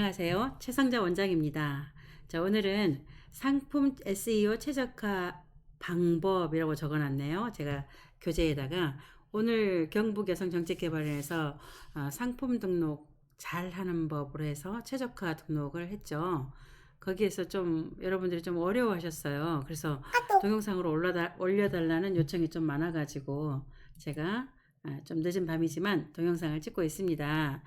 안녕하세요. 최상자 원장입니다. 자, 오늘은 상품 SEO 최적화 방법이라고 적어놨네요. 제가 교재에다가 오늘 경북여성정책개발원에서 상품 등록 잘 하는 법으로 해서 최적화 등록을 했죠. 거기에서 좀 여러분들이 좀 어려워하셨어요. 그래서 동영상으로 올려달라는 요청이 좀 많아가지고 제가 좀 늦은 밤이지만 동영상을 찍고 있습니다.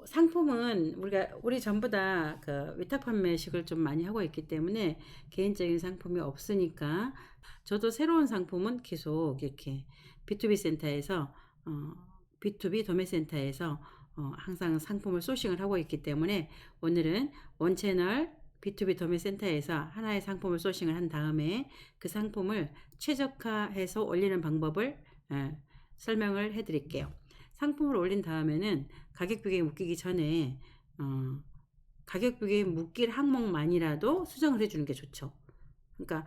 상품은 우리 전부 다 그 위탁 판매식을 좀 많이 하고 있기 때문에 개인적인 상품이 없으니까 저도 새로운 상품은 계속 이렇게 B2B 센터에서 B2B 도매센터에서 항상 상품을 소싱을 하고 있기 때문에 오늘은 원채널 B2B 도매센터에서 하나의 상품을 소싱을 한 다음에 그 상품을 최적화해서 올리는 방법을 설명을 해 드릴게요. 상품을 올린 다음에는 가격 비교에 묶이기 전에 가격 비교에 묶일 항목만이라도 수정을 해주는 게 좋죠. 그러니까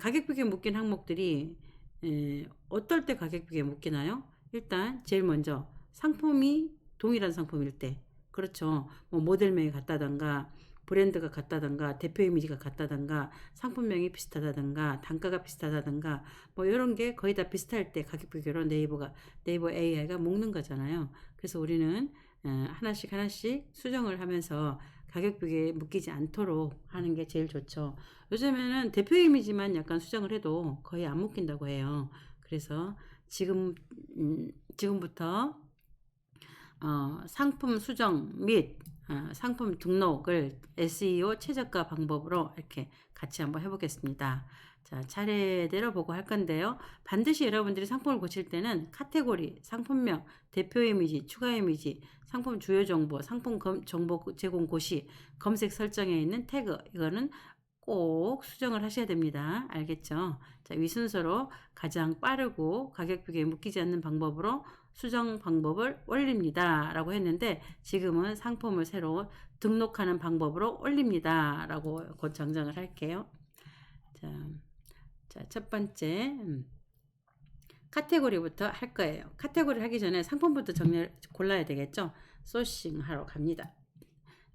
가격 비교에 묶인 항목들이 어떨 때 가격 비교에 묶이나요? 일단 제일 먼저 상품이 동일한 상품일 때, 그렇죠. 뭐 모델명이 같다던가 브랜드가 같다던가 대표 이미지가 같다던가 상품명이 비슷하다던가 단가가 비슷하다던가 뭐 이런 게 거의 다 비슷할 때 가격 비교로 네이버 AI가 묶는 거잖아요. 그래서 우리는 하나씩 수정을 하면서 가격 비교에 묶이지 않도록 하는 게 제일 좋죠. 요즘에는 대표 이미지만 약간 수정을 해도 거의 안 묶인다고 해요. 그래서 지금부터 상품 수정 및 상품 등록을 SEO 최저가 방법으로 이렇게 같이 한번 해보겠습니다. 자, 차례대로 보고 할 건데요. 반드시 여러분들이 상품을 고칠 때는 카테고리, 상품명, 대표 이미지, 추가 이미지, 상품 주요 정보, 상품 정보 제공 고시, 검색 설정에 있는 태그, 이거는 꼭 수정을 하셔야 됩니다. 알겠죠? 자, 위 순서로 가장 빠르고 가격 비교에 묶이지 않는 방법으로 수정 방법을 올립니다. 라고 했는데 지금은 상품을 새로 등록하는 방법으로 올립니다. 라고 곧 정정을 할게요. 자, 첫 번째 카테고리부터 할 거예요. 카테고리 하기 전에 상품부터 골라야 되겠죠? 소싱 하러 갑니다.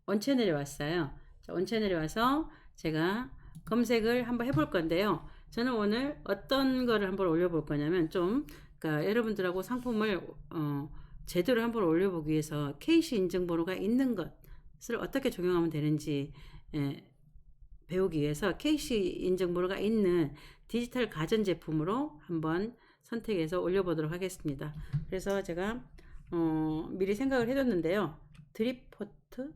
원채널에 왔어요. 자, 원채널에 와서 제가 검색을 한번 해볼 건데요. 저는 오늘 어떤 거를 한번 올려볼 거냐면 그러니까 여러분들하고 상품을 제대로 한번 올려보기 위해서 KC 인증번호가 있는 것을 어떻게 적용하면 되는지 배우기 위해서 KC 인증번호가 있는 디지털 가전제품으로 한번 선택해서 올려보도록 하겠습니다. 그래서 제가 미리 생각을 해뒀는데요. 드립포트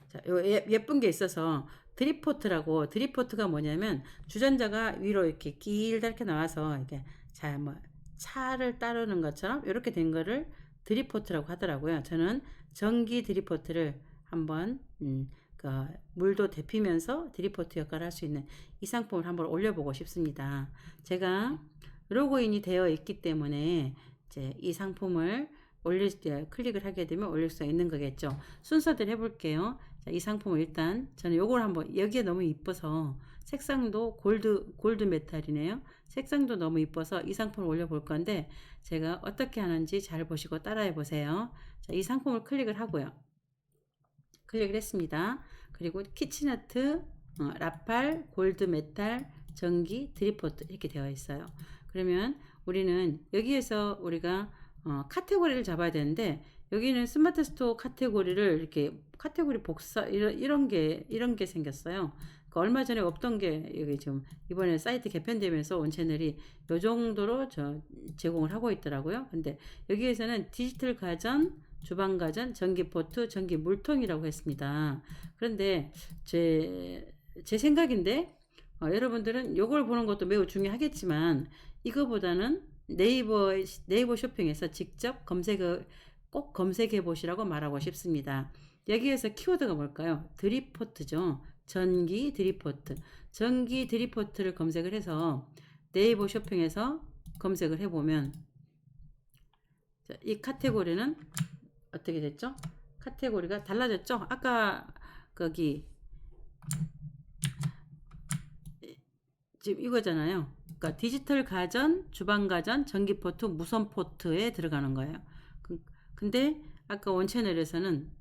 자, 요 예쁜 게 있어서 드립포트가 뭐냐면 주전자가 위로 이렇게 길다랗게 나와서 이렇게 차를 따르는 것처럼 이렇게 된 거를 드립포트라고 하더라고요. 저는 전기 드립포트를 한번 물도 데피면서 드립포트 역할을 할 수 있는 이 상품을 한번 올려보고 싶습니다. 제가 로그인이 되어 있기 때문에 이제 이 상품을 올릴 때 클릭을 하게 되면 올릴 수가 있는 거겠죠. 순서대로 해볼게요. 자, 이 상품을 일단 저는 요걸 한번 여기에 너무 이뻐서 색상도 골드 메탈이네요. 색상도 너무 이뻐서 이 상품을 올려볼 건데 제가 어떻게 하는지 잘 보시고 따라해 보세요. 자, 이 상품을 클릭을 하고요. 클릭을 했습니다. 그리고 키친아트, 라팔, 골드 메탈, 전기, 드립포트 이렇게 되어 있어요. 그러면 우리는 여기에서 우리가 카테고리를 잡아야 되는데 여기는 스마트 스토어 카테고리를 이렇게 카테고리 복사 이런 게 생겼어요. 그러니까 얼마 전에 없던 게 여기 지금 이번에 사이트 개편되면서 온 채널이 요 정도로 제공을 하고 있더라고요. 근데 여기에서는 디지털 가전, 주방 가전, 전기 포트, 전기 물통이라고 했습니다. 그런데 제 생각인데 여러분들은 요걸 보는 것도 매우 중요하겠지만 이거보다는 네이버 쇼핑에서 직접 꼭 검색해 보시라고 말하고 싶습니다. 여기에서 키워드가 뭘까요? 드립포트죠. 전기 드립포트를 검색을 해서 네이버 쇼핑에서 검색을 해보면 이 카테고리는 어떻게 됐죠? 카테고리가 달라졌죠? 아까 거기 지금 이거잖아요. 그러니까 디지털 가전, 주방 가전, 전기 포트, 무선 포트에 들어가는 거예요. 근데 아까 원 채널에서는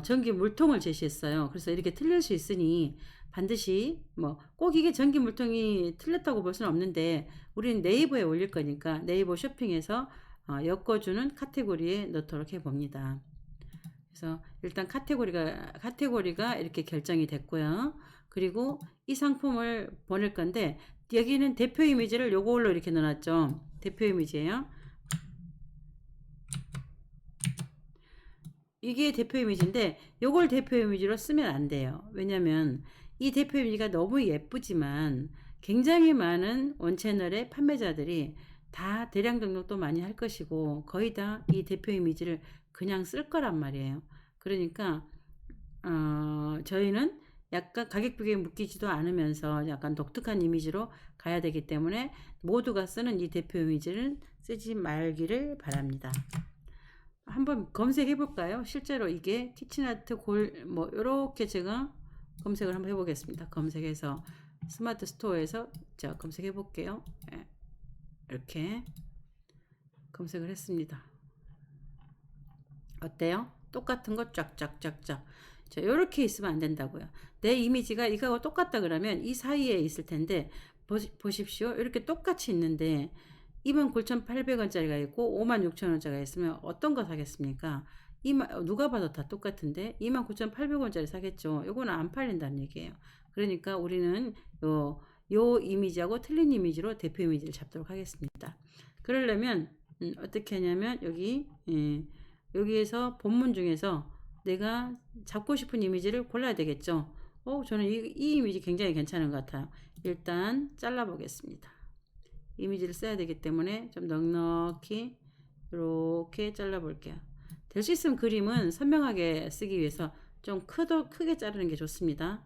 전기 물통을 제시했어요. 그래서 이렇게 틀릴 수 있으니 반드시 뭐 꼭 이게 전기 물통이 틀렸다고 볼 수는 없는데 우리는 네이버에 올릴 거니까 네이버 쇼핑에서 엮어주는 카테고리에 넣도록 해봅니다. 그래서 일단 카테고리가 이렇게 결정이 됐고요. 그리고 이 상품을 보낼 건데 여기는 대표 이미지를 요걸로 이렇게 넣어놨죠. 대표 이미지예요. 이게 대표 이미지인데 요걸 대표 이미지로 쓰면 안 돼요. 왜냐면 이 대표 이미지가 너무 예쁘지만 굉장히 많은 원채널의 판매자들이 다 대량 등록도 많이 할 것이고 거의 다 이 대표 이미지를 그냥 쓸 거란 말이에요. 그러니까 저희는 약간 가격 비교에 묶이지도 않으면서 약간 독특한 이미지로 가야 되기 때문에 모두가 쓰는 이 대표 이미지를 쓰지 말기를 바랍니다. 한번 검색해 볼까요? 실제로 이게 키친아트 뭐 이렇게 제가 검색을 한번 해보겠습니다. 검색해서 스마트 스토어에서 자 검색해 볼게요. 이렇게 검색을 했습니다. 어때요? 똑같은 거 쫙쫙쫙쫙. 자, 이렇게 있으면 안 된다고요. 내 이미지가 이거하고 똑같다 그러면 이 사이에 있을 텐데 보십시오. 이렇게 똑같이 있는데 29,800원짜리가 있고 56,000원짜리가 있으면 어떤 거 사겠습니까? 누가 봐도 다 똑같은데 29,800원짜리 사겠죠. 요거는 안 팔린다는 얘기예요. 그러니까 우리는 요 이미지하고 틀린 이미지로 대표 이미지를 잡도록 하겠습니다. 그러려면 어떻게 하냐면 여기에서 본문 중에서 내가 잡고 싶은 이미지를 골라야 되겠죠. 저는 이 이미지 굉장히 괜찮은 것 같아요. 일단 잘라 보겠습니다. 이미지를 써야 되기 때문에 좀 넉넉히 이렇게 잘라 볼게요. 될 수 있으면 그림은 선명하게 쓰기 위해서 좀 크게 자르는 게 좋습니다.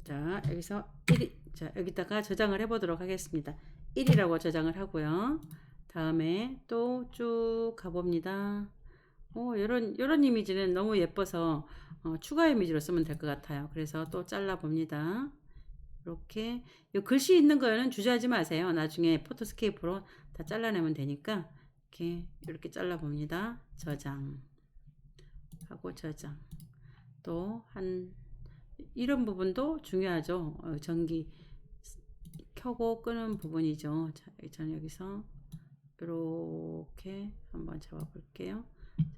자, 여기서 1위, 자, 여기다가 저장을 해 보도록 하겠습니다. 1이라고 저장을 하고요. 다음에 또 쭉 가봅니다. 요런 이미지는 너무 예뻐서 추가 이미지로 쓰면 될 것 같아요. 그래서 또 잘라 봅니다. 이렇게 요 글씨 있는 거는 주저하지 마세요. 나중에 포토스케이프로 다 잘라내면 되니까 이렇게 잘라 봅니다. 저장 하고 저장. 또 이런 부분도 중요하죠. 전기 켜고 끄는 부분이죠. 자, 저는 여기서 이렇게 한번 잡아 볼게요.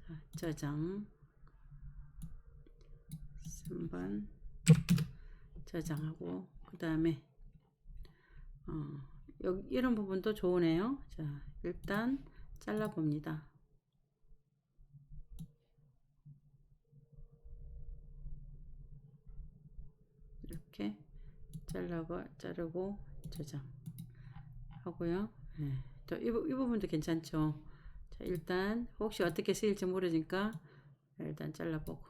자, 저장 3번 저장하고 그 다음에 여기 이런 부분도 좋으네요. 자, 일단 잘라 봅니다. 이렇게 자르고 저장 하고요. 네. 또 이 부분도 괜찮죠. 자, 일단 혹시 어떻게 쓰일지 모르니까 일단 잘라보고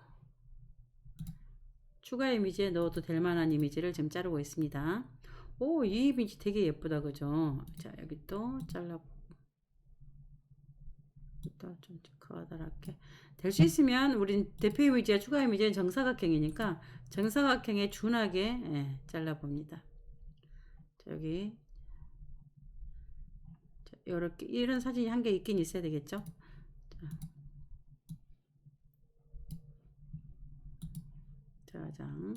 추가 이미지에 넣어도 될 만한 이미지를 지금 자르고 있습니다. 이 이미지 되게 예쁘다 그죠? 자, 여기 또 잘라보고 또 좀 커다랗게 될 수 있으면 우린 대표 이미지와 추가 이미지는 정사각형이니까 정사각형에 준하게 잘라봅니다. 자, 여기 이렇게 이런 사진이 한 개 있긴 있어야 되겠죠? 자, 저장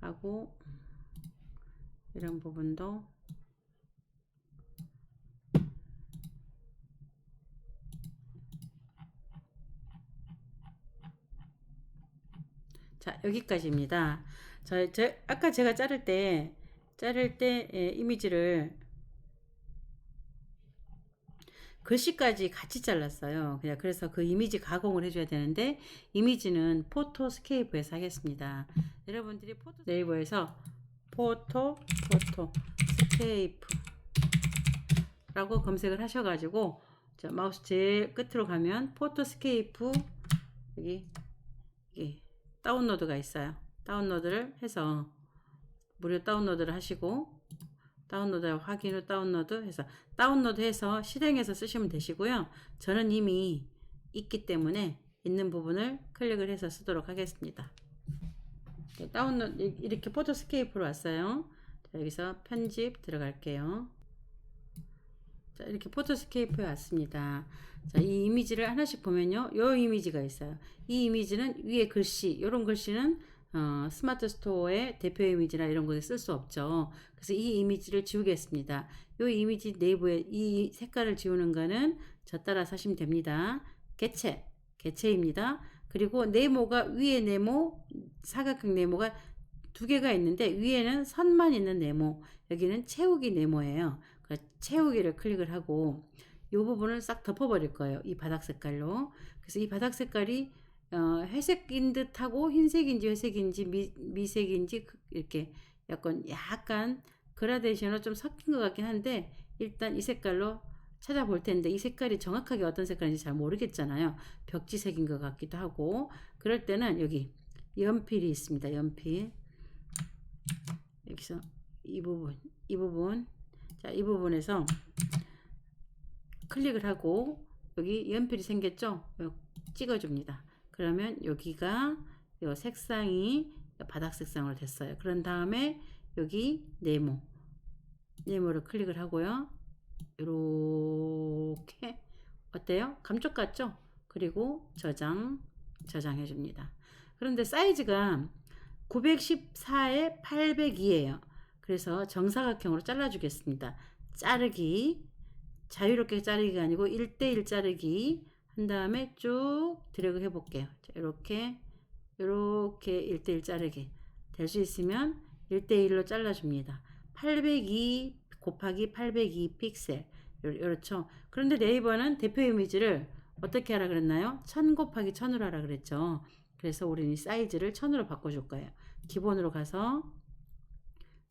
하고 이런 부분도 자, 여기까지입니다. 아까 제가 자를 때 이미지를 글씨까지 같이 잘랐어요. 그래서 그 이미지 가공을 해줘야 되는데 이미지는 포토스케이프에서 하겠습니다. 여러분들이 네이버에서 포토스케이프라고 검색을 하셔가지고 자, 마우스 제일 끝으로 가면 포토스케이프 여기 다운로드가 있어요. 다운로드를 해서 무료 다운로드를 하시고 다운로드 확인 후 다운로드 해서 실행해서 쓰시면 되시고요. 저는 이미 있기 때문에 있는 부분을 클릭을 해서 쓰도록 하겠습니다. 다운로드 이렇게 포토스케이프로 왔어요. 자, 여기서 편집 들어갈게요. 자, 이렇게 포토스케이프에 왔습니다. 자, 이 이미지를 하나씩 보면요. 요 이미지가 있어요. 이 이미지는 위에 글씨, 이런 글씨는 스마트 스토어의 대표 이미지나 이런 곳에 쓸 수 없죠. 그래서 이 이미지를 지우겠습니다. 이 이미지 내부에 이 색깔을 지우는 거는 저 따라서 하시면 됩니다. 개체입니다. 그리고 네모가 위에 네모, 사각형 네모가 두 개가 있는데 위에는 선만 있는 네모, 여기는 채우기 네모예요. 채우기를 클릭을 하고 이 부분을 싹 덮어버릴 거예요. 이 바닥 색깔로. 그래서 이 바닥 색깔이 회색인 듯하고 흰색인지 회색인지 미색인지 이렇게 약간 그라데이션으로 좀 섞인 것 같긴 한데 일단 이 색깔로 찾아볼 텐데 이 색깔이 정확하게 어떤 색깔인지 잘 모르겠잖아요. 벽지색인 것 같기도 하고 그럴 때는 여기 연필이 있습니다. 연필 여기서 이 부분 자, 이 부분에서 클릭을 하고 여기 연필이 생겼죠? 찍어줍니다. 그러면 여기가 요 색상이 바닥 색상으로 됐어요. 그런 다음에 여기 네모를 클릭을 하고요. 이렇게 어때요? 감쪽 같죠? 그리고 저장해 줍니다. 그런데 사이즈가 914에 802예요. 그래서 정사각형으로 잘라 주겠습니다. 자르기 자유롭게 자르기가 아니고 1대1 자르기 한 다음에 쭉 드래그 해 볼게요. 이렇게 1대1 자르기 될 수 있으면 1대1로 잘라 줍니다. 802 곱하기 802 픽셀 이렇죠. 그런데 네이버는 대표 이미지를 어떻게 하라 그랬나요? 1000 곱하기 1000으로 하라 그랬죠. 그래서 우리는 이 사이즈를 1000으로 바꿔줄 거예요. 기본으로 가서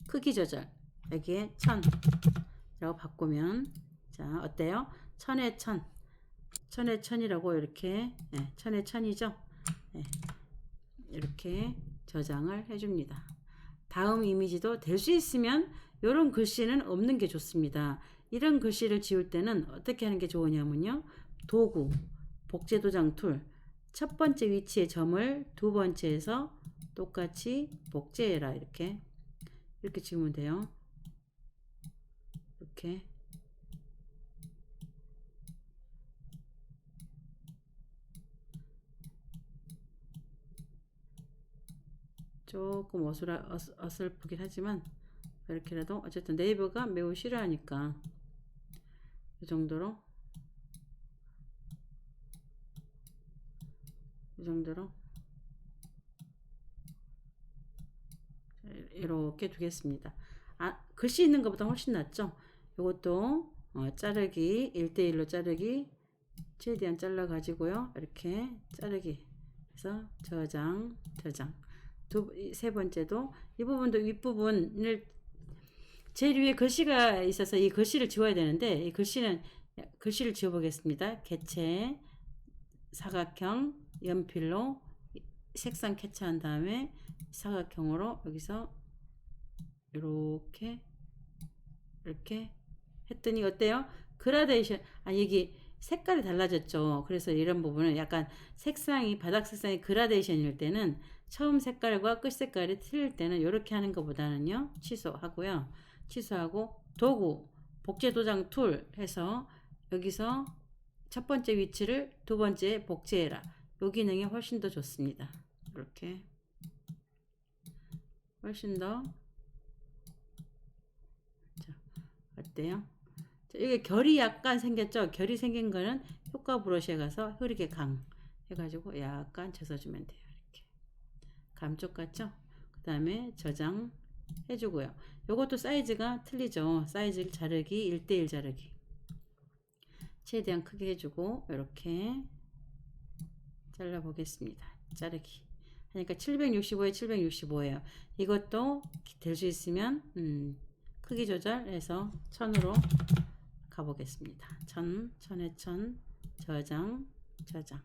크기 조절 여기에 1000라고 바꾸면 자 어때요? 1000에 1000 1000에 1000이라고 이렇게 1000에 1000이죠. 이렇게 저장을 해줍니다. 다음 이미지도 될 수 있으면 이런 글씨는 없는 게 좋습니다. 이런 글씨를 지울 때는 어떻게 하는 게 좋으냐면요. 도구, 복제도장 툴, 첫 번째 위치에 점을 두 번째에서 똑같이 복제해라 이렇게 지우면 돼요. 이렇게 조금 어설프긴 하지만 이렇게라도 어쨌든 네이버가 매우 싫어하니까 이 정도로 이렇게 두겠습니다. 글씨 있는 것보다 훨씬 낫죠. 이것도 자르기 1대1로 자르기 최대한 잘라 가지고요. 이렇게 자르기 해서 저장 세 번째도 이 부분도 윗부분을 제일 위에 글씨가 있어서 이 글씨를 지워야 되는데 이 글씨를 지워 보겠습니다. 개체 사각형 연필로 색상 캐치한 다음에 사각형으로 여기서 이렇게 했더니 어때요? 그라데이션 여기 색깔이 달라졌죠. 그래서 이런 부분은 약간 바닥 색상이 그라데이션일 때는 처음 색깔과 끝 색깔이 틀릴 때는 이렇게 하는 것보다는요. 취소하고 도구 복제 도장 툴 해서 여기서 첫 번째 위치를 두 번째 복제해라. 요 기능이 훨씬 더 좋습니다. 이렇게 훨씬 더 자, 어때요? 자, 여기 결이 약간 생겼죠? 결이 생긴 거는 효과 브러쉬에 가서 흐리게 강 해가지고 약간 젖어주면 돼요. 이렇게 감쪽 같죠? 그 다음에 저장 해주고요. 요것도 사이즈가 틀리죠. 사이즈를 자르기 1대1 자르기 최대한 크게 해주고 이렇게 잘라 보겠습니다. 자르기 하니까 765에 765예요. 이것도 될 수 있으면 크기 조절해서 1000으로 가보겠습니다. 1000에 1000 저장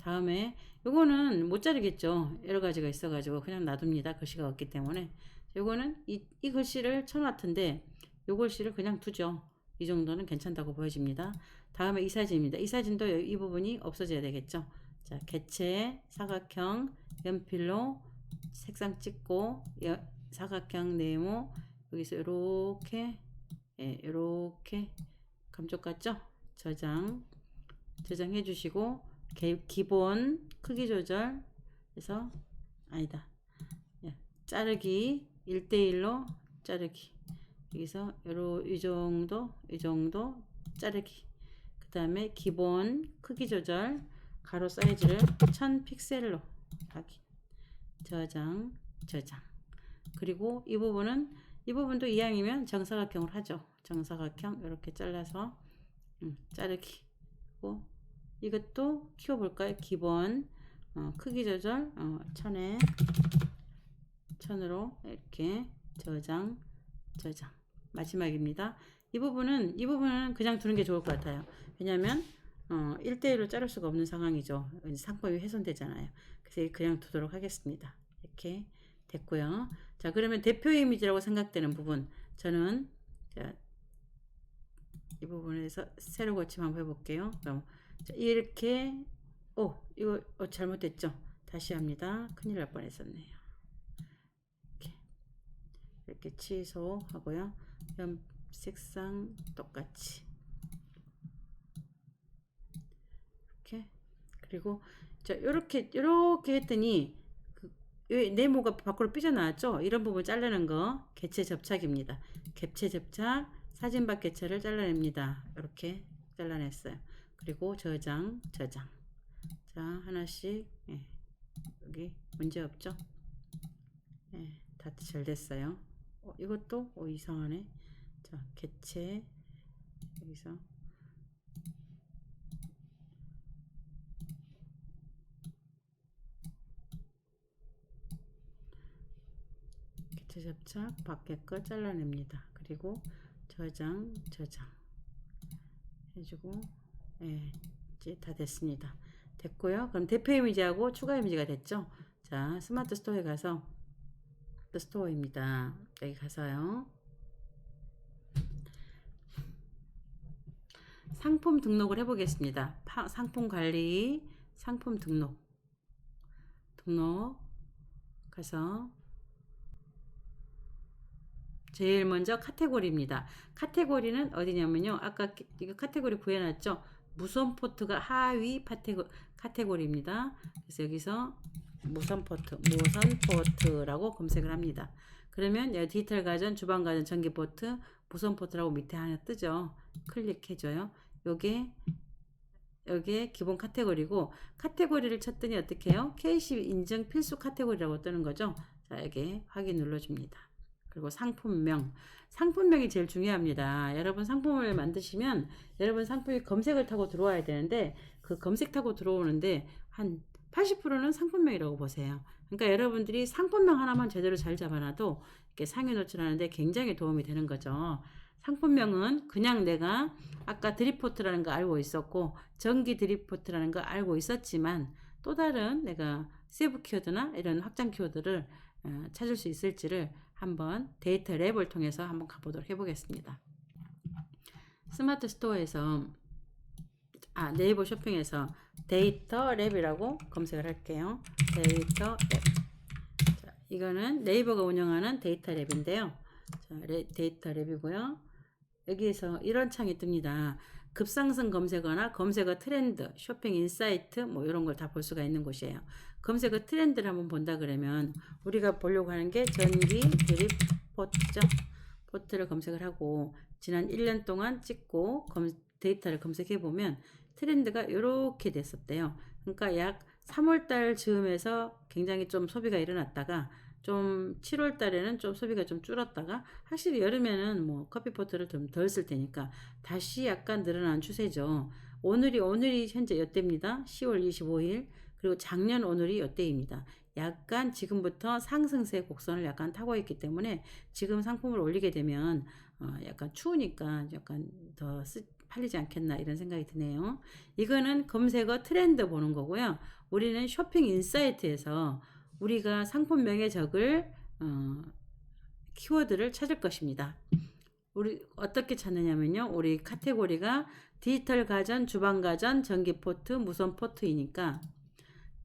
다음에 요거는 못 자르겠죠. 여러 가지가 있어 가지고 그냥 놔둡니다. 글씨가 없기 때문에 요거는 이 글씨를 쳐놨던데 요 글씨를 그냥 두죠. 이 정도는 괜찮다고 보여집니다. 다음에 이 사진입니다. 이 사진도 이 부분이 없어져야 되겠죠. 자, 개체 사각형 연필로 색상 찍고 사각형 네모 여기서 이렇게 이렇게 감쪽 같죠? 저장해 주시고 기본 크기 조절 해서 아니다. 자르기 1대1로 자르기 여기서 이 정도 자르기 그 다음에 기본 크기 조절 가로 사이즈를 1000픽셀로 확인 저장 그리고 이 부분도 이왕이면 정사각형으로 하죠. 정사각형 이렇게 잘라서 자르기 이것도 키워볼까요? 기본 크기 조절 1000으로 이렇게 저장 마지막입니다. 이 부분은 그냥 두는 게 좋을 것 같아요. 왜냐하면 1대1로 자를 수가 없는 상황이죠. 상품이 훼손되잖아요. 그래서 그냥 두도록 하겠습니다. 이렇게 됐고요. 자, 그러면 대표 이미지라고 생각되는 부분 저는 이 부분에서 세로 고침 한번 해볼게요. 그럼 이렇게 이거 잘못됐죠? 다시 합니다. 큰일 날 뻔했었네요. 이렇게 취소하고요. 색상 똑같이 이렇게 그리고 자 이렇게 했더니 네모가 밖으로 삐져나왔죠. 이런 부분 자르는 거 개체 접착입니다. 객체 접착 사진박 개체를 잘라냅니다. 이렇게 잘라냈어요. 그리고 저장 자 하나씩 여기 문제 없죠? 다 잘 됐어요. 이것도 이상하네. 자, 개체 여기서 개체 접착 밖에 거 잘라냅니다. 그리고 저장 해주고 이제 다 됐습니다. 됐고요. 그럼 대표 이미지하고 추가 이미지가 됐죠. 자, 스마트 스토어에 가서 스토어입니다. 여기 가서요. 상품 등록을 해보겠습니다. 상품 관리, 상품 등록 가서 제일 먼저 카테고리입니다. 카테고리는 어디냐면요. 아까 이거 카테고리 구해놨죠. 무선 포트가 하위 카테고리입니다. 그래서 여기서 무선 포트라고 검색을 합니다. 그러면 여기 디지털 가전, 주방 가전, 전기 포트, 무선 포트라고 밑에 하나 뜨죠. 클릭해줘요. 요게 기본 카테고리고 카테고리를 쳤더니 어떻게 해요? KC 인증 필수 카테고리라고 뜨는 거죠. 자, 여기 확인 눌러줍니다. 그리고 상품명이 제일 중요합니다. 여러분 상품을 만드시면 여러분 상품이 검색을 타고 들어와야 되는데 그 검색 타고 들어오는데 한 80%는 상품명이라고 보세요. 그러니까 여러분들이 상품명 하나만 제대로 잘 잡아놔도 이렇게 상위 노출하는데 굉장히 도움이 되는 거죠. 상품명은 그냥 내가 아까 드립포트라는 거 알고 있었고 전기 드립포트라는 거 알고 있었지만 또 다른 내가 세부 키워드나 이런 확장 키워드를 찾을 수 있을지를 한번 데이터 랩을 통해서 한번 가보도록 해보겠습니다. 스마트 스토어에서 네이버 쇼핑에서 데이터 랩이라고 검색을 할게요. 데이터 랩. 자, 이거는 네이버가 운영하는 데이터 랩인데요. 자, 데이터 랩이고요. 여기에서 이런 창이 뜹니다. 급상승 검색어나 검색어 트렌드, 쇼핑 인사이트 뭐 이런 걸 다 볼 수가 있는 곳이에요. 검색어 트렌드를 한번 본다 그러면 우리가 보려고 하는 게 전기 드립 포트를 검색을 하고 지난 1년 동안 찍고 데이터를 검색해 보면 트렌드가 이렇게 됐었대요. 그러니까 약 3월달 즈음에서 굉장히 좀 소비가 일어났다가 좀 7월 달에는 좀 소비가 좀 줄었다가 확실히 여름에는 뭐 커피포트를 좀 덜 쓸 테니까 다시 약간 늘어난 추세죠. 오늘이 현재 이때입니다. 10월 25일 그리고 작년 오늘이 이때입니다. 약간 지금부터 상승세 곡선을 약간 타고 있기 때문에 지금 상품을 올리게 되면 약간 추우니까 약간 더 팔리지 않겠나 이런 생각이 드네요. 이거는 검색어 트렌드 보는 거고요. 우리는 쇼핑 인사이트에서 우리가 상품명에 적을 키워드를 찾을 것입니다. 우리 어떻게 찾느냐면요. 우리 카테고리가 디지털 가전, 주방 가전, 전기 포트, 무선 포트이니까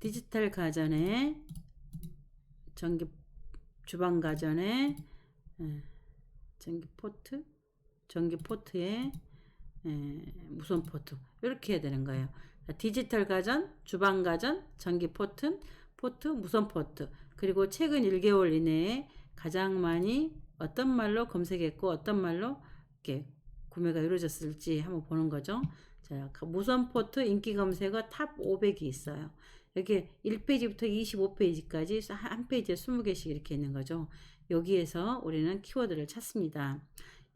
디지털 가전에 전기 주방 가전에 전기 포트에 무선 포트 이렇게 해야 되는 거예요. 디지털 가전, 주방 가전, 전기 포트, 무선 포트. 그리고 최근 1개월 이내에 가장 많이 어떤 말로 검색했고 어떤 말로 이렇게 구매가 이루어졌을지 한번 보는 거죠. 자, 무선 포트 인기 검색어 탑 500이 있어요. 여기 1페이지부터 25페이지까지 한 페이지에 20개씩 이렇게 있는 거죠. 여기에서 우리는 키워드를 찾습니다.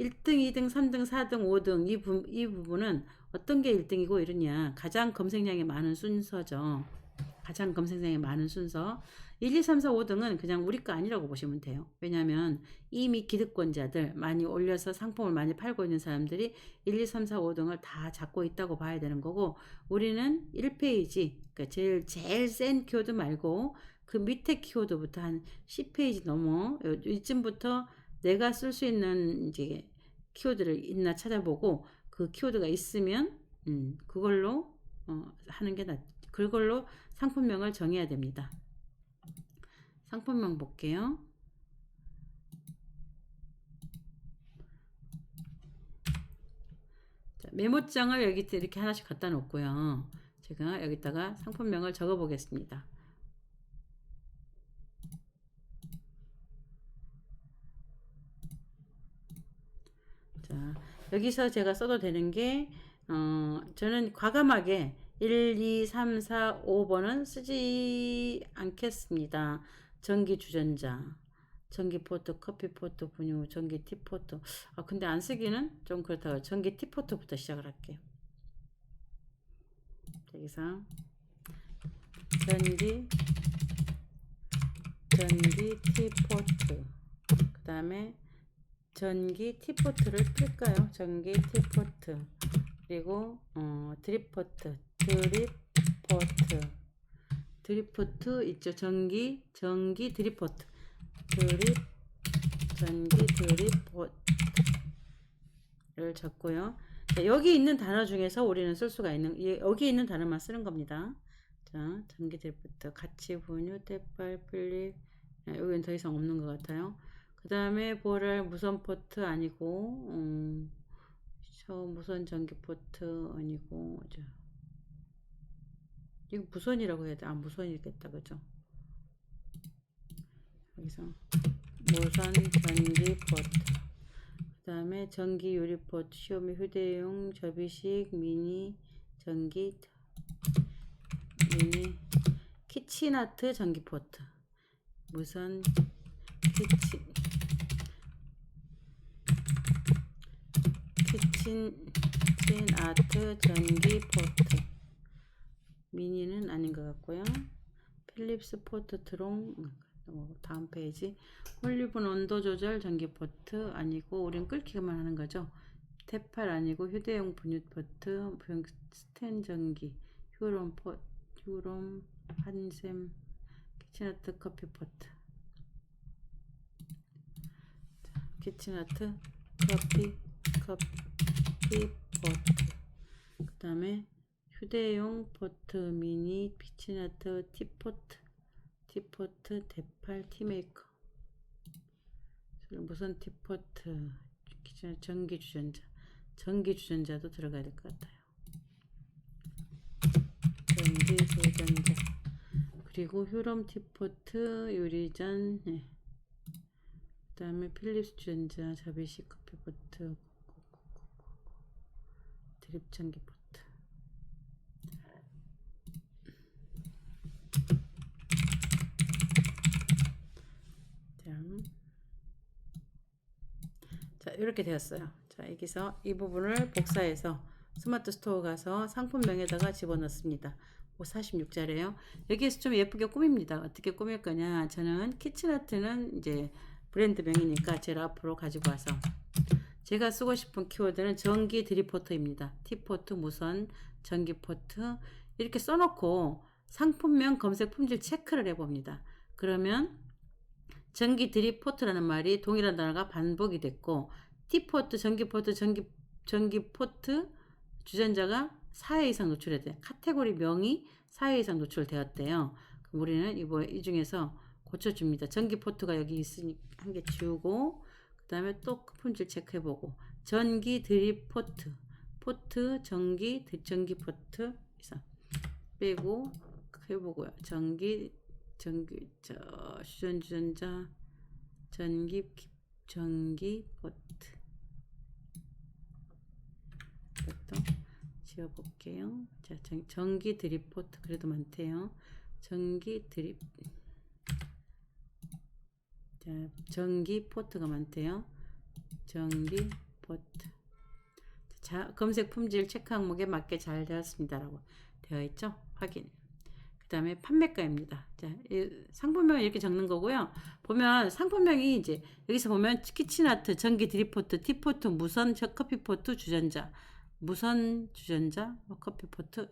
1등, 2등, 3등, 4등, 5등 이 부분은 어떤 게 1등이고 이러냐. 가장 검색량이 많은 순서죠. 가장 검색량이 많은 순서. 1, 2, 3, 4, 5등은 그냥 우리 거 아니라고 보시면 돼요. 왜냐하면 이미 기득권자들 많이 올려서 상품을 많이 팔고 있는 사람들이 1, 2, 3, 4, 5등을 다 잡고 있다고 봐야 되는 거고, 우리는 1페이지, 그러니까 제일 센 키워드 말고 그 밑에 키워드부터 한 10페이지 넘어 이쯤부터 내가 쓸 수 있는 이제 키워드를 있나 찾아보고 그 키워드가 있으면 그걸로 하는 게 그걸로 상품명을 정해야 됩니다. 상품명 볼게요. 자, 메모장을 여기 이렇게 하나씩 갖다 놓고요. 제가 여기다가 상품명을 적어 보겠습니다. 자, 여기서 제가 써도 되는 게 저는 과감하게 1, 2, 3, 4, 5번은 쓰지 않겠습니다. 전기 주전자, 전기 포트, 커피 포트, 분유, 전기 티포트. 근데 안 쓰기는 좀 그렇다고 전기 티포트부터 시작을 할게요. 여기서 전기 티포트. 그 다음에 전기 티포트를 필까요? 전기 티포트. 그리고 드립포트 있죠. 전기 드립포트. 전기 드립포트를 적고요. 자, 여기 있는 단어 중에서 우리는 쓸 수가 있는 여기 있는 단어만 쓰는 겁니다. 자, 전기 드립포트, 가치, 분유, 때빨, 필립. 여기는 더 이상 없는 것 같아요. 그 다음에 보랄 무선 포트 아니고 무선 전기 포트 아니고 이거 무선이라고 해야 돼. 무선이겠다, 그죠? 여기서 무선 전기 포트. 그 다음에 전기 유리 포트, 시오미 휴대용 접이식 미니 키친아트 전기 포트. 무선 키친아트 전기 포트. 미니는 아닌 것 같고요. 필립스 포트 트롱. 다음 페이지. 홀리분 온도 조절 전기 포트 아니고 우린 끓기만 하는 거죠. 테팔 아니고 휴대용 분유 포트, 스텐 전기, 휴롬 한샘, 키친아트 커피 포트. 자, 키친아트 커피 포트. 그 다음에 휴대용 포트 미니 키친아트 티포트 대팔 티메이커. 무선 티포트, 전기 주전자도 들어가야 될 것 같아요. 전기 주전자. 그리고 휴롬 티포트, 유리전. 그 다음에 필립스 주전자, 접이식 커피 포트, 드립 전기 포트. 자, 이렇게 되었어요. 자, 여기서 이 부분을 복사해서 스마트 스토어 가서 상품명에다가 집어넣습니다. 46자래요. 여기에서 좀 예쁘게 꾸밉니다. 어떻게 꾸밀 거냐. 저는 키친아트는 이제 브랜드명이니까 제일 앞으로 가지고 와서 제가 쓰고 싶은 키워드는 전기 드립포트입니다. 티포트, 무선, 전기 포트 이렇게 써놓고 상품명 검색 품질 체크를 해봅니다. 그러면 전기 드립포트라는 말이 동일한 단어가 반복이 됐고 티포트, 전기 포트 주전자가 4회 이상 노출해야 돼. 카테고리 명이 4회 이상 노출되었대요. 그럼 우리는 이 중에서 고쳐줍니다. 전기 포트가 여기 있으니 한 개 지우고, 그 다음에 또 품질 체크해보고, 전기 드립 포트 전기 포트 이상 빼고 해보고요. 주전자 전기 포트 또 지워볼게요. 자, 전기 드립 포트 그래도 많대요. 전기 드립, 자, 전기 포트가 많대요. 전기 포트. 자, 검색 품질 체크 항목에 맞게 잘 되었습니다라고 되어 있죠. 확인. 그 다음에 판매가입니다. 자, 상품명을 이렇게 적는 거고요. 보면 상품명이 이제 여기서 보면 키친아트, 전기 드립포트, 티포트, 무선 커피포트, 주전자, 무선 주전자, 커피포트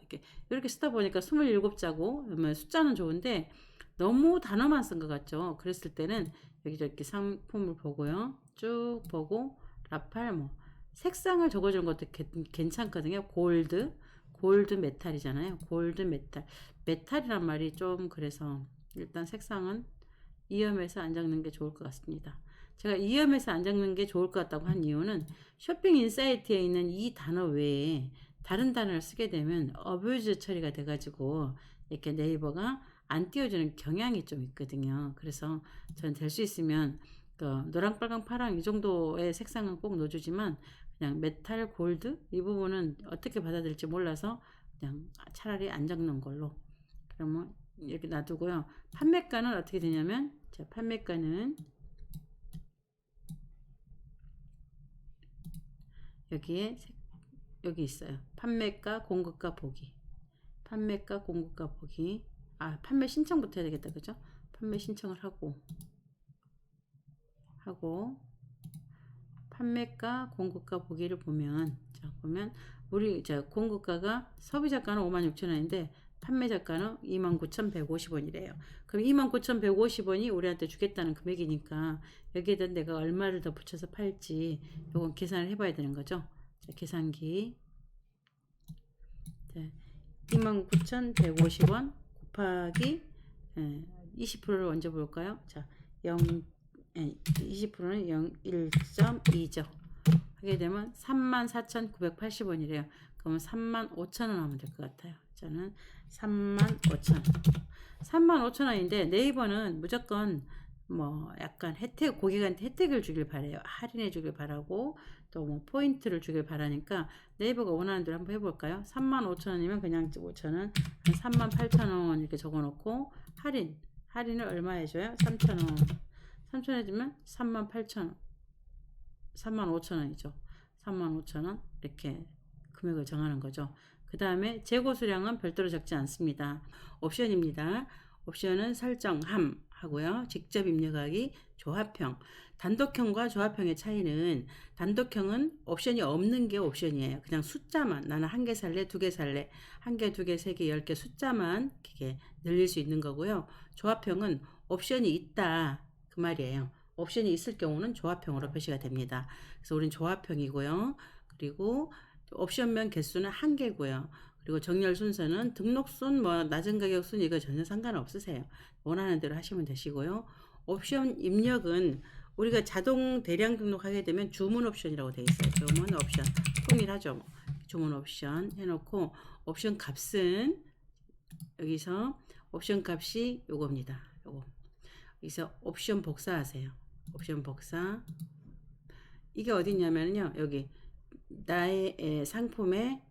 이렇게 쓰다 보니까 27자고 숫자는 좋은데 너무 단어만 쓴 것 같죠. 그랬을 때는 여기 이렇게 상품을 보고요. 쭉 보고 라팔 색상을 적어주는 것도 괜찮거든요. 골드 메탈이잖아요. 골드 메탈이란 말이 좀 그래서 일단 색상은 이음에서 안 적는 게 좋을 것 같습니다. 제가 이음에서 안 적는 게 좋을 것 같다고 한 이유는 쇼핑 인사이트에 있는 이 단어 외에 다른 단어를 쓰게 되면 어뷰즈 처리가 돼가지고 이렇게 네이버가 안 띄워주는 경향이 좀 있거든요. 그래서 저는 될 수 있으면 노랑, 빨강, 파랑 이 정도의 색상은 꼭 넣어주지만 그냥 메탈, 골드 이 부분은 어떻게 받아들일지 몰라서 그냥 차라리 안 적는 걸로 그러면 이렇게 놔두고요. 판매가는 어떻게 되냐면 자, 판매가는 여기 있어요. 판매가, 공급가 보기. 판매가, 공급가 보기. 판매 신청부터 해야 되겠다. 그죠? 판매 신청을 하고 판매가, 공급가 보기를 보면 우리 공급가가 소비자가는 56,000원인데 판매자가는 29,150원이래요. 그럼 29,150원이 우리한테 주겠다는 금액이니까 여기에다 내가 얼마를 더 붙여서 팔지 요건 계산을 해봐야 되는 거죠. 자, 계산기 29,150원 곱하기 20%를 먼저 볼까요? 자, 20%는 1.2죠. 하게 되면 34,980원이래요. 그러면 35,000원 하면 될 것 같아요. 저는 35,000원. 35,000원인데 네이버는 무조건 약간 고객한테 혜택을 주길 바래요. 할인해 주길 바라고 또 포인트를 주길 바라니까 네이버가 원하는 대로 한번 해볼까요? 35,000원이면 그냥 5,000원, 한 38,000원 이렇게 적어놓고 할인을 얼마 해줘요? 3,000원. 3,000원 해주면 38,000원. 35,000원이죠. 35,000원 이렇게 금액을 정하는 거죠. 그 다음에 재고 수량은 별도로 적지 않습니다. 옵션입니다. 옵션은 설정함 하고요. 직접 입력하기, 조합형. 단독형과 조합형의 차이는 단독형은 옵션이 없는 게 옵션이에요. 그냥 숫자만 나는 한 개 살래, 두 개 살래, 한 개, 두 개, 세 개, 10개 숫자만 이렇게 늘릴 수 있는 거고요. 조합형은 옵션이 있다 그 말이에요. 옵션이 있을 경우는 조합형으로 표시가 됩니다. 그래서 우린 조합형이고요. 그리고 옵션명 개수는 한 개고요. 그리고 정렬 순서는 등록순, 낮은 가격순 이거 전혀 상관없으세요. 원하는 대로 하시면 되시고요. 옵션 입력은 우리가 자동 대량 등록하게 되면 주문 옵션이라고 되어 있어요. 주문 옵션 통일하죠. 주문 옵션 해놓고 옵션 값은 여기서 옵션 값이 요겁니다. 요거 여기서 옵션 복사하세요. 옵션 복사. 이게 어디냐면요. 여기 나의 상품에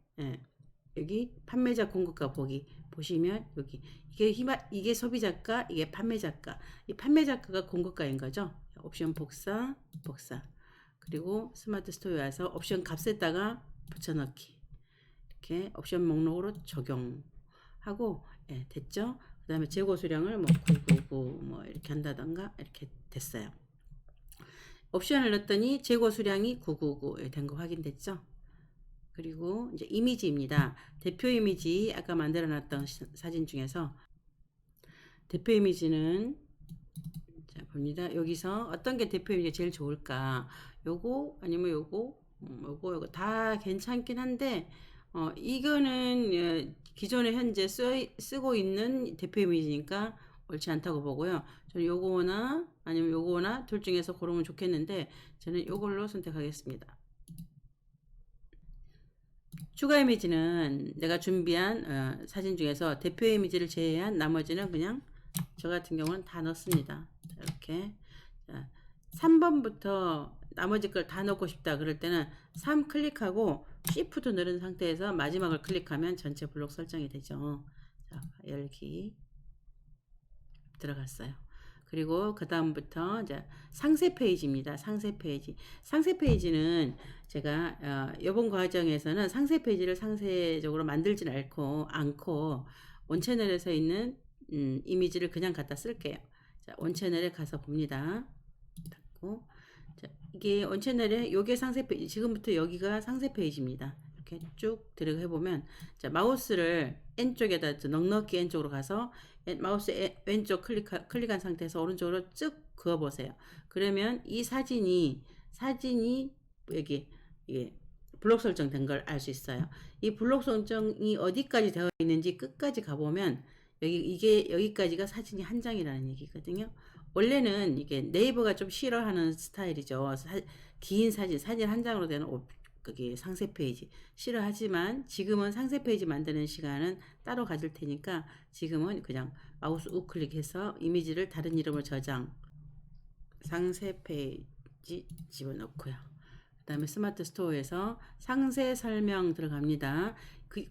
여기 판매자 공급가 보기 보시면 여기 이게 소비자가 이게 판매자가 이 판매자가가 공급가인 거죠. 옵션 복사 그리고 스마트 스토어에 와서 옵션 값에다가 붙여넣기 이렇게 옵션 목록으로 적용하고 됐죠. 그 다음에 재고 수량을 999 이렇게 한다던가 이렇게 됐어요. 옵션을 넣었더니 재고 수량이 999 된 거 확인됐죠. 그리고 이제 이미지입니다. 대표 이미지 아까 만들어 놨던 사진 중에서 대표 이미지는 자 봅니다. 여기서 어떤 게 대표 이미지가 제일 좋을까? 요거 아니면 요거 다 괜찮긴 한데 이거는 기존에 현재 쓰고 있는 대표 이미지니까 옳지 않다고 보고요. 저는 요거나 아니면 요거나 둘 중에서 고르면 좋겠는데 저는 요걸로 선택하겠습니다. 추가 이미지는 내가 준비한 사진 중에서 대표 이미지를 제외한 나머지는 그냥 저 같은 경우는 다 넣습니다. 이렇게 자, 3번부터 나머지 걸 다 넣고 싶다 그럴 때는 3 클릭하고 Shift 누른 상태에서 마지막을 클릭하면 전체 블록 설정이 되죠. 자, 열기 들어갔어요. 그리고 그 다음부터 이제 상세 페이지입니다. 상세 페이지. 상세 페이지는 제가 이번 과정에서는 상세 페이지를 상세적으로 만들지는 않고 원채널에서 있는 이미지를 그냥 갖다 쓸게요. 자, 원채널에 가서 봅니다. 닫고 자, 이게 원채널에 요게 상세 페이지. 지금부터 여기가 상세 페이지입니다. 이렇게 쭉 들어가 보면 자, 마우스를 N쪽에다 넉넉히 N쪽으로 가서 마우스 왼쪽 클릭한 상태에서 오른쪽으로 쭉 그어 보세요. 그러면 이 사진이 여기 이게 블록 설정된 걸 알 수 있어요. 이 블록 설정이 어디까지 되어 있는지 끝까지 가보면 여기까지가 사진이 한 장이라는 얘기거든요. 원래는 이게 네이버가 좀 싫어하는 스타일이죠. 긴 사진 한 장으로 되는 그게 상세 페이지 싫어하지만 지금은 상세 페이지 만드는 시간은 따로 가질 테니까 지금은 그냥 마우스 우클릭해서 이미지를 다른 이름으로 저장 상세 페이지 집어넣고요. 그 다음에 스마트 스토어에서 상세 설명 들어갑니다.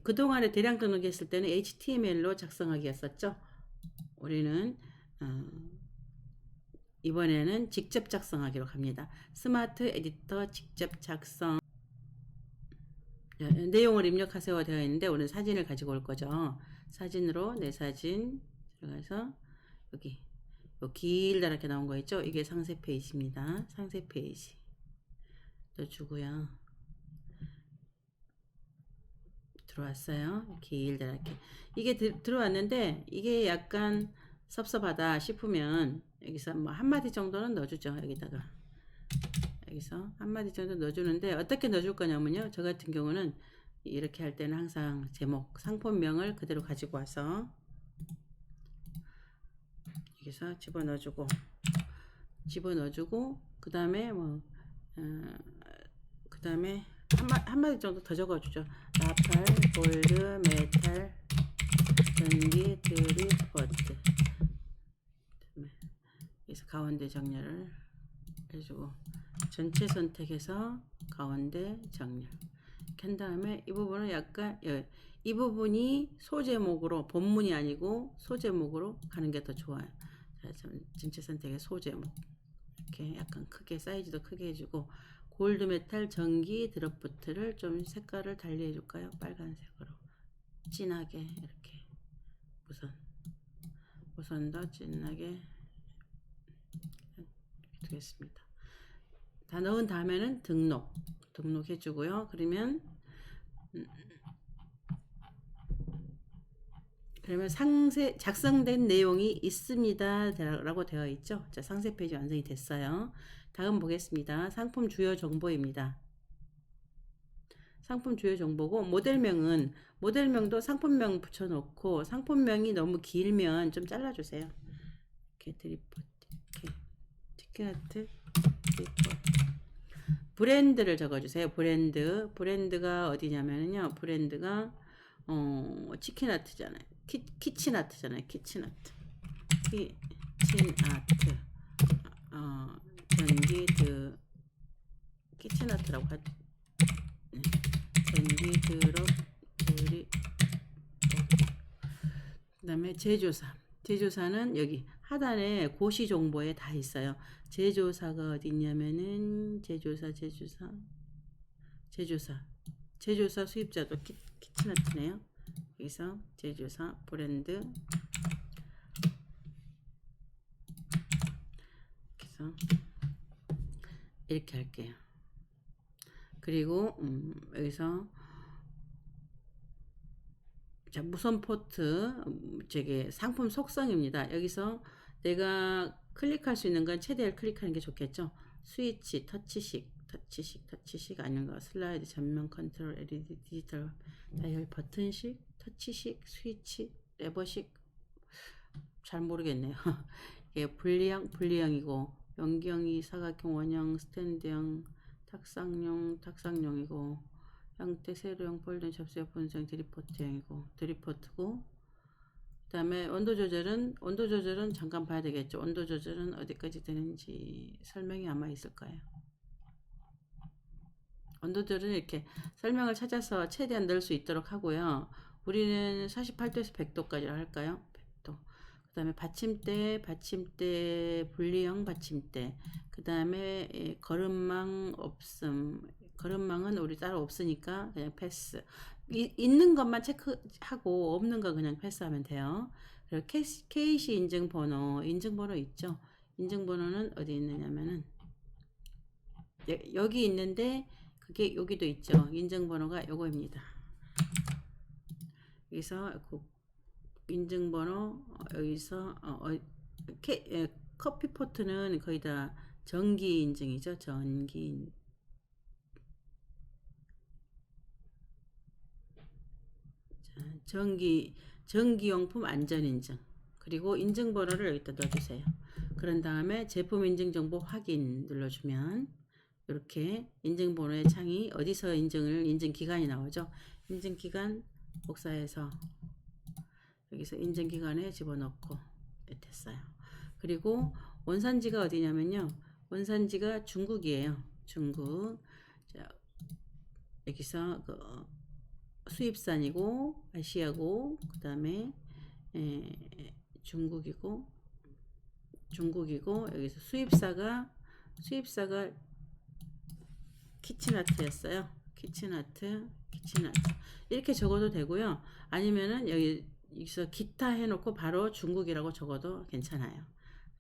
그동안에 대량 등록했을 때는 HTML로 작성하기였었죠. 우리는 이번에는 직접 작성하기로 갑니다. 스마트 에디터 직접 작성 내용을 입력하세요 되어 있는데 오늘 사진을 가지고 올 거죠. 사진으로 내 사진 들어가서 여기 길다랗게 나온 거 있죠. 이게 상세 페이지입니다. 상세 페이지 넣어주고요. 들어왔어요. 길다랗게 이게 들어왔는데 이게 약간 섭섭하다 싶으면 여기서 뭐 한마디 정도는 넣어주죠. 여기서 한마디 정도 넣어주는데 어떻게 넣어줄 거냐면요. 저 같은 경우는 이렇게 할 때는 항상 제목, 상품명을 그대로 가지고 와서 여기서 집어넣어주고 그 다음에 그 다음에 한마디 정도 더 적어주죠. 라팔, 골드, 메탈, 전기, 드리포트. 여기서 가운데 정렬을 해주고 전체 선택해서 가운데 정렬 이렇게 한 다음에 이 부분은 약간 이 부분이 소제목으로 본문이 아니고 소제목으로 가는 게 더 좋아요. 자, 전체 선택에 소제목 이렇게 약간 크게 사이즈도 크게 해주고 골드메탈 전기 드롭부트를 좀 색깔을 달리 해줄까요? 빨간색으로 진하게 이렇게 우선 더 진하게 되겠습니다. 다 넣은 다음에는 등록해 주고요. 그러면 상세 작성된 내용이 있습니다 라고 되어 있죠. 자, 상세 페이지 완성이 됐어요. 다음 보겠습니다. 상품 주요 정보입니다. 상품 주요 정보고 모델명도 상품명 붙여놓고 상품명이 너무 길면 좀 잘라주세요. 이렇게 드리포트 이렇게 티켓 브랜드를 적어주세요. 브랜드가 어디냐면요. 브랜드가 치킨아트잖아요. 키친아트잖아요. 키친아트. 전기 키친아트라고 하죠. 전기 그 다음에 제조사는 여기 하단에 고시 정보에 다 있어요. 제조사가 어디 있냐면은 제조사 수입자도 키친아트네요. 여기서 제조사 브랜드 그래서 이렇게 할게요. 그리고 여기서 자, 무선 포트 저게 상품 속성입니다. 여기서 내가 클릭할 수 있는 건 최대한 클릭하는 게 좋겠죠. 스위치, 터치식, 터치식 아닌가? 슬라이드 전면 컨트롤 LED 디지털 다이얼 버튼식 터치식 스위치 레버식 잘 모르겠네요. 이게 분리형이고 연경이 사각형 원형 스탠드형 탁상용이고 형태 세로형 폴더 접수 분성 드리포트고 그 다음에 온도 조절은 잠깐 봐야 되겠죠. 온도 조절은 어디까지 되는지 설명이 아마 있을 거예요. 온도 조절은 이렇게 설명을 찾아서 최대한 넣을 수 있도록 하고요. 우리는 48도에서 100도까지 할까요? 100도. 그 다음에 받침대, 분리형 받침대. 그 다음에 걸음망 없음. 걸음망은 우리 따로 없으니까 그냥 패스. 있는 것만 체크하고 없는 거 그냥 패스하면 돼요. 그리고 KC 인증번호 있죠? 인증번호는 어디 있느냐면은 여기 있는데 그게 여기도 있죠. 인증번호가 요거입니다. 여기서 그 인증번호 여기서 커피포트는 거의 다 전기 인증이죠. 전기용품 안전인증. 그리고 인증번호를 여기다 넣어주세요. 그런 다음에 제품 인증정보 확인 눌러주면 이렇게 인증번호의 창이 어디서 인증기간이 나오죠. 인증기간 복사해서 여기서 인증기간에 집어넣고 됐어요. 그리고 원산지가 어디냐면요. 원산지가 중국이에요. 중국. 자, 여기서 수입산이고 아시아고 그 다음에 중국이고 여기서 수입사가 키친아트였어요. 키친아트 이렇게 적어도 되고요. 아니면은 여기서 기타 해놓고 바로 중국이라고 적어도 괜찮아요.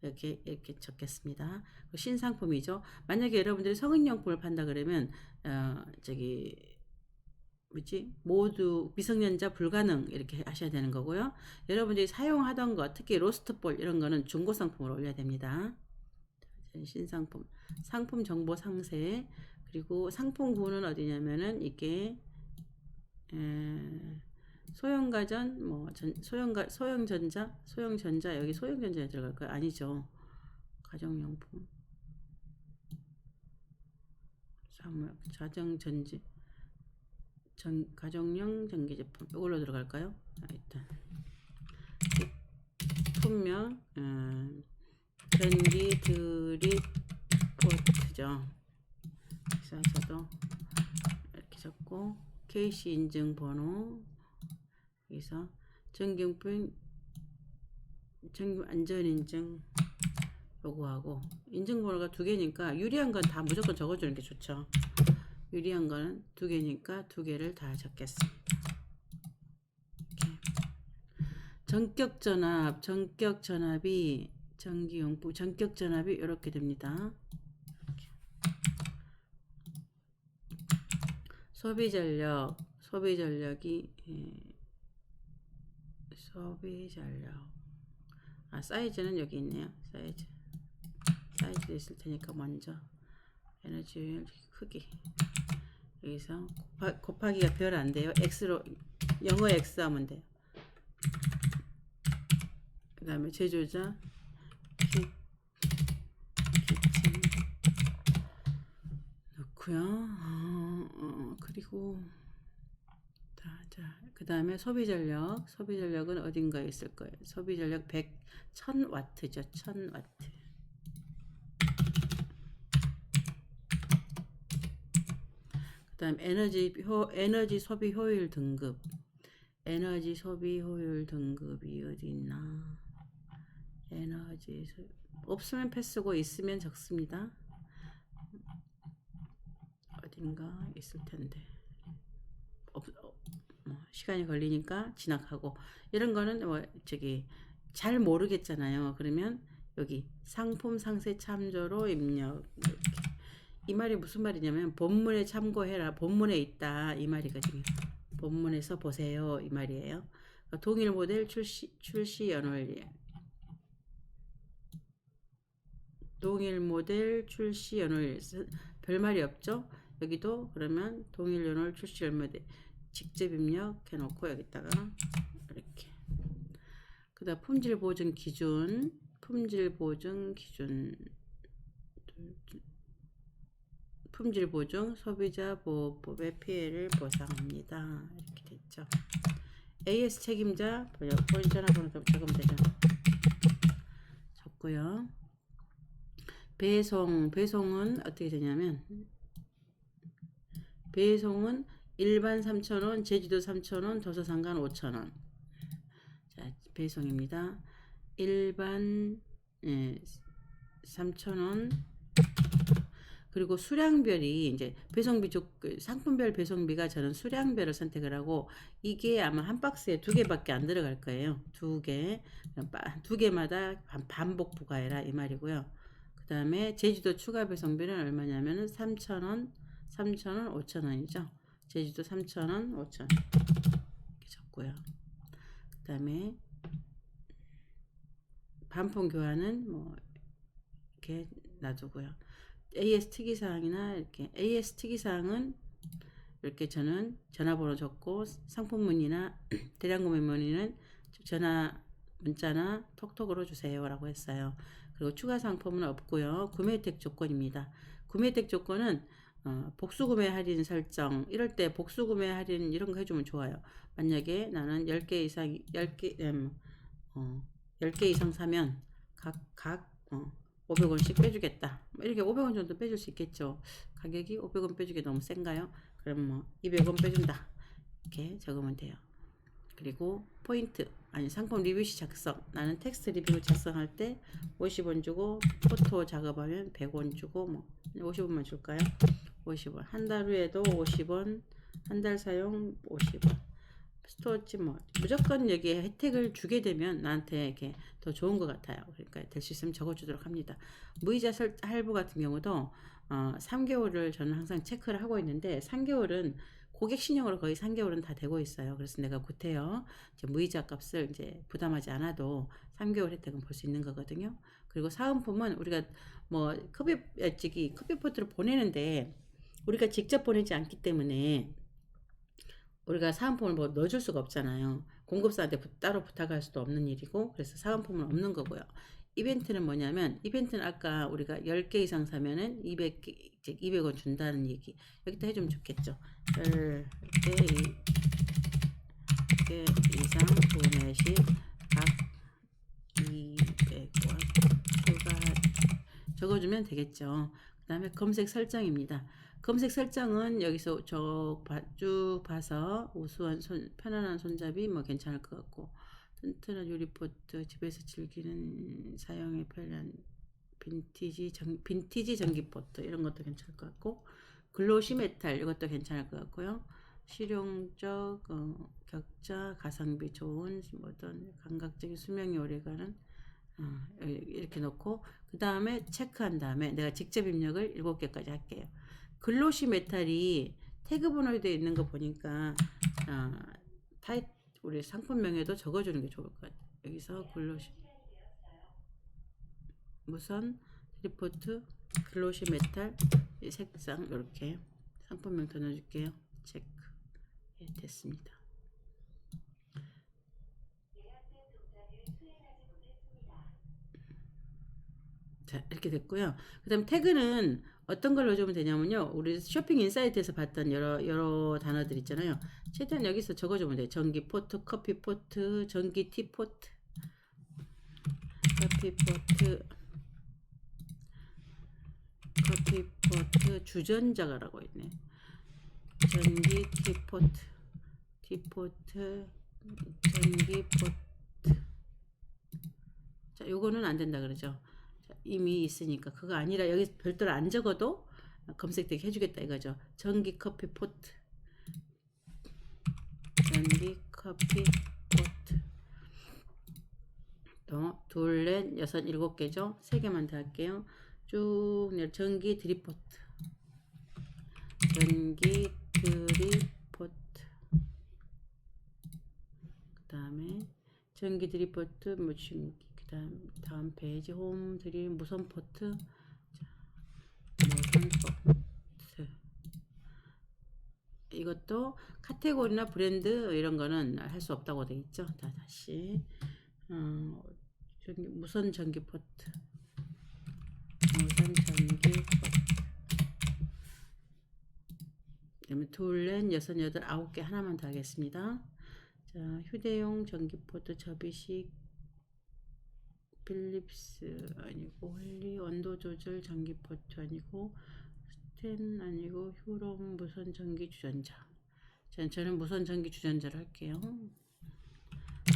이렇게 적겠습니다. 신상품이죠. 만약에 여러분들이 성인용품을 판다 그러면 모두 미성년자 불가능 이렇게 하셔야 되는 거고요. 여러분들이 사용하던 것, 특히 로스트볼 이런 거는 중고 상품으로 올려야 됩니다. 신상품, 상품 정보 상세, 그리고 상품군은 어디냐면은 이게 소형가전, 소형전자 여기 소형전자에 들어갈까요? 아니죠. 가정용품, 자정전지. 가정용 전기제품 이걸로 들어갈까요? 일단 품명 전기 드립포트죠. 그래서 저도 이렇게 적고 KC 인증번호 여기서 전기용품 안전인증 요거하고 인증번호가 2개니까 유리한 건 다 무조건 적어주는 게 좋죠. 유리한 거는 2개니까 2개를 다 적겠습니다. 전격전압이 전기용품 전격전압이 이렇게 됩니다. 소비전력이 사이즈는 여기 있네요. 사이즈 있을 테니까 먼저 에너지 크기 여기서 곱하기가 별 안 돼요. X로 영어 X 하면 돼요. 그 다음에 제조자 키친 넣고요. 그리고 그 다음에 소비전력은 어딘가에 있을 거예요. 소비전력 1000W죠. 1000W. 그 다음 에너지 소비 효율 등급이 어디 있나? 없으면 패스고 있으면 적습니다. 어딘가 있을 텐데 시간이 걸리니까 지나가고 이런 거는 잘 모르겠잖아요. 그러면 여기 상품 상세 참조로 입력 이 말이 무슨 말이냐면 본문에 참고해라. 본문에 있다 이 말이거든요. 본문에서 보세요 이 말이에요. 동일 모델 출시 연월 별말이 없죠. 여기도 그러면 동일 연월 출시 연료대 직접 입력해 놓고 여기다가 이렇게. 그다음 품질 보증 기준, 품질 보증 소비자 보호법의 피해를 보상합니다. 이렇게 됐죠. AS 책임자 본인 전화번호 적으면 되죠. 적고요. 배송은 어떻게 되냐면 배송은 일반 3,000원, 제주도 3,000원, 도서상관 5,000원. 자, 배송입니다. 일반 3,000원. 그리고 수량별이 이제 배송비 상품별 배송비가 저는 수량별을 선택을 하고 이게 아마 한 박스에 2개밖에 안 들어갈 거예요. 2개. 2개마다 반복 부과해라 이 말이고요. 그 다음에 제주도 추가 배송비는 얼마냐면은 3,000원, 5,000원이죠. 제주도 3,000원, 5,000원. 이렇게 적고요. 그 다음에 반품 교환은 뭐 이렇게 놔두고요. AS 특이사항이나 이렇게 AS 특이사항은 이렇게 저는 전화번호 적고 상품 문의나 대량 구매 문의는 전화 문자나 톡톡으로 주세요 라고 했어요. 그리고 추가 상품은 없고요. 구매 혜택 조건입니다. 구매 혜택 조건은 복수구매 할인 설정 이럴 때 복수구매 할인 이런 거 해주면 좋아요. 만약에 나는 10개 이상 10개 이상 사면 각 500원씩 빼주겠다. 이렇게 500원 정도 빼줄 수 있겠죠. 가격이 500원 빼주기 너무 센가요? 그럼 뭐 200원 빼준다. 이렇게 적으면 돼요. 그리고 포인트 아니 상품 리뷰 시 작성 나는 텍스트 리뷰 작성할 때 50원 주고 포토 작업하면 100원 주고 뭐 50원만 줄까요? 50원 한 달 후에도 50원 한 달 사용 50원 스토어지 뭐 무조건 여기에 혜택을 주게 되면 나한테 이렇게 더 좋은 것 같아요. 그러니까 될 수 있으면 적어주도록 합니다. 무이자 할부 같은 경우도 3개월을 저는 항상 체크를 하고 있는데 3개월은 고객 신용으로 거의 3개월은 다 되고 있어요. 그래서 내가 구태여 이제 무이자 값을 이제 부담하지 않아도 3개월 혜택은 볼 수 있는 거거든요. 그리고 사은품은 우리가 뭐 커피포트를 보내는데 우리가 직접 보내지 않기 때문에 우리가 사은품을 뭐 넣어줄 수가 없잖아요. 공급사한테 따로 부탁할 수도 없는 일이고 그래서 사은품은 없는 거고요. 이벤트는 뭐냐면 이벤트는 아까 우리가 10개 이상 사면은 200원 준다는 얘기 여기다 해주면 좋겠죠. 10개 이상 구매 시 각 200원 추가 적어주면 되겠죠. 그 다음에 검색 설정입니다. 검색 설정은 여기서 쭉 봐서 우수한 편안한 손잡이 뭐 괜찮을 것 같고 튼튼한 유리포트 집에서 즐기는 사용에 편리한 빈티지 전기포트 이런 것도 괜찮을 것 같고 글로시 메탈 이것도 괜찮을 것 같고요. 실용적 격자 가성비 좋은 어떤 감각적인 수명이 오래가는 이렇게 놓고 그 다음에 체크한 다음에 내가 직접 입력을 7개까지 할게요. 글로시 메탈이 태그 번호에 되어 있는 거 보니까 우리 상품명에도 적어주는 게 좋을 것 같아요. 여기서 글로시 무선 리포트 글로시 메탈 색상 이렇게 상품명 더 넣어줄게요. 체크 됐습니다. 자 이렇게 됐고요. 그 다음 태그는 어떤 걸 넣어주면 되냐면요. 우리 쇼핑 인사이트에서 봤던 여러 단어들 있잖아요. 최대한 여기서 적어주면 돼요. 전기 포트, 커피 포트, 전기 티 포트, 커피 포트 주전자가라고 있네. 전기 티포트, 전기 포트. 자, 요거는 안 된다 그러죠. 이미 있으니까 그거 아니라 여기 별도로 안 적어도 검색되게 해주겠다 이거죠. 전기 커피 포트 또 둘, 넷, 여섯, 7개죠. 3개만 더 할게요. 쭉 전기 드립포트 그 다음에 전기 드립포트 다음 페이지 홈 드립 무선 포트 무선 이것도 카테고리나 브랜드 이런 거는 할 수 없다고 되어 있죠. 자, 다시 무선 전기 포트, 무선 전기 포트. 그다음에 둘, 넷, 여섯, 여덟, 아홉 개 하나만 더 하겠습니다. 자, 휴대용 전기 포트 접이식 필립스 아니고 홀리 온도 조절 전기 포트 아니고 스텐 아니고 휴롬 무선 전기 주전자. 저는 무선 전기 주전자를 할게요.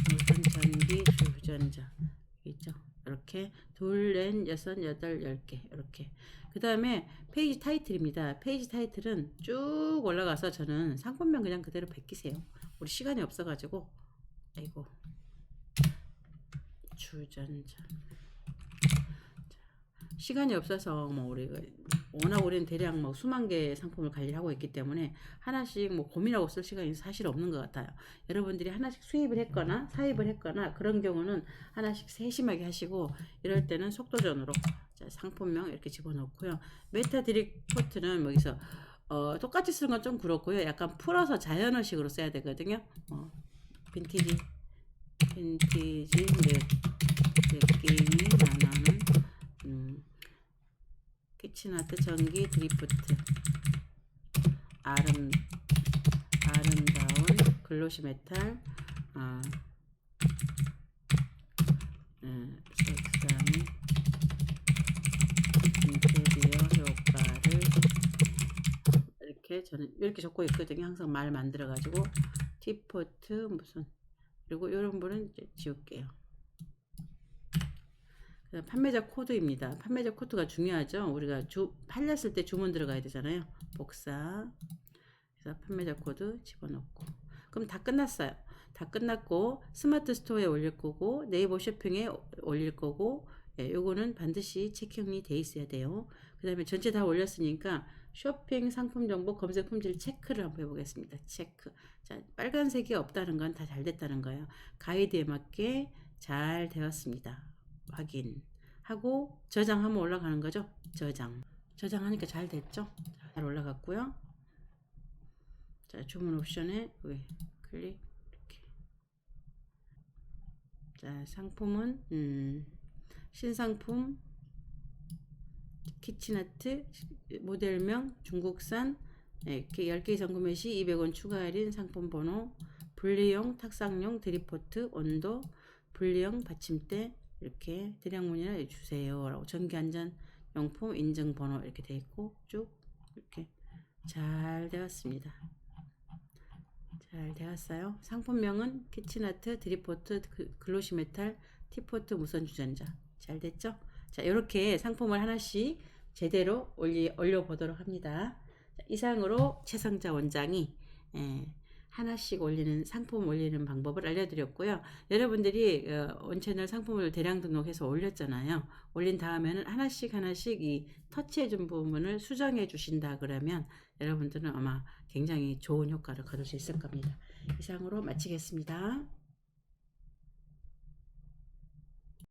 무선 전기 주전자 있죠. 이렇게 둘, 넷, 여섯, 여덟, 10개 이렇게. 그 다음에 페이지 타이틀입니다. 페이지 타이틀은 쭉 올라가서 저는 상품명 그냥 그대로 베끼세요. 우리 시간이 없어가지고. 아이고, 주전자. 시간이 없어서 뭐 우리가 워낙 우리는 대략 뭐 수만 개의 상품을 관리를 하고 있기 때문에 하나씩 뭐 고민하고 쓸 시간이 사실 없는 것 같아요. 여러분들이 하나씩 수입을 했거나 사입을 했거나 그런 경우는 하나씩 세심하게 하시고, 이럴 때는 속도전으로 자, 상품명 이렇게 집어넣고요. 메타 디리포트는 뭐 여기서 똑같이 쓰는 건 좀 그렇고요. 약간 풀어서 자연어식으로 써야 되거든요. 빈티지 느낌이 나는 키친아트 전기 드리프트, 아름다운 글로시 메탈, 색상이 인테리어 효과를 이렇게 저는 이렇게 적고 있거든요. 항상 말 만들어 가지고 티포트 무슨, 그리고 이런 분은 이제 지울게요. 판매자 코드입니다. 판매자 코드가 중요하죠. 우리가 팔렸을 때 주문 들어가야 되잖아요. 복사. 그래서 판매자 코드 집어넣고. 그럼 다 끝났어요. 다 끝났고 스마트 스토어에 올릴 거고 네이버 쇼핑에 올릴 거고, 예, 요거는 반드시 체킹이 돼 있어야 돼요. 그 다음에 전체 다 올렸으니까 쇼핑 상품 정보 검색 품질 체크를 한번 해보겠습니다. 체크. 자, 빨간색이 없다는 건 다 잘 됐다는 거예요. 가이드에 맞게 잘 되었습니다. 확인하고 저장하면 올라가는 거죠. 저장하니까 잘 됐죠. 잘 올라갔고요. 자, 주문 옵션에 여기 클릭. 이렇게. 자, 상품은 신상품 키친아트 모델명 중국산, 이렇게 10개 이상 구매 시 200원 추가 할인, 상품 번호, 분리용 탁상용 드리포트, 온도, 분리용 받침대, 이렇게 대량문의나 주세요 라고, 전기안전용품 인증번호 이렇게 돼 있고 쭉 이렇게 잘 되었습니다. 잘 되었어요. 상품명은 키친아트 드리포트 글로시 메탈 티포트 무선 주전자. 잘 됐죠? 자, 이렇게 상품을 하나씩 제대로 올려보도록 합니다. 자, 이상으로 최성자 원장이 하나씩 상품 올리는 방법을 알려드렸고요. 여러분들이 원채널 상품을 대량 등록해서 올렸잖아요. 올린 다음에는 하나씩 이 터치해준 부분을 수정해 주신다 그러면 여러분들은 아마 굉장히 좋은 효과를 거둘 수 있을 겁니다. 이상으로 마치겠습니다.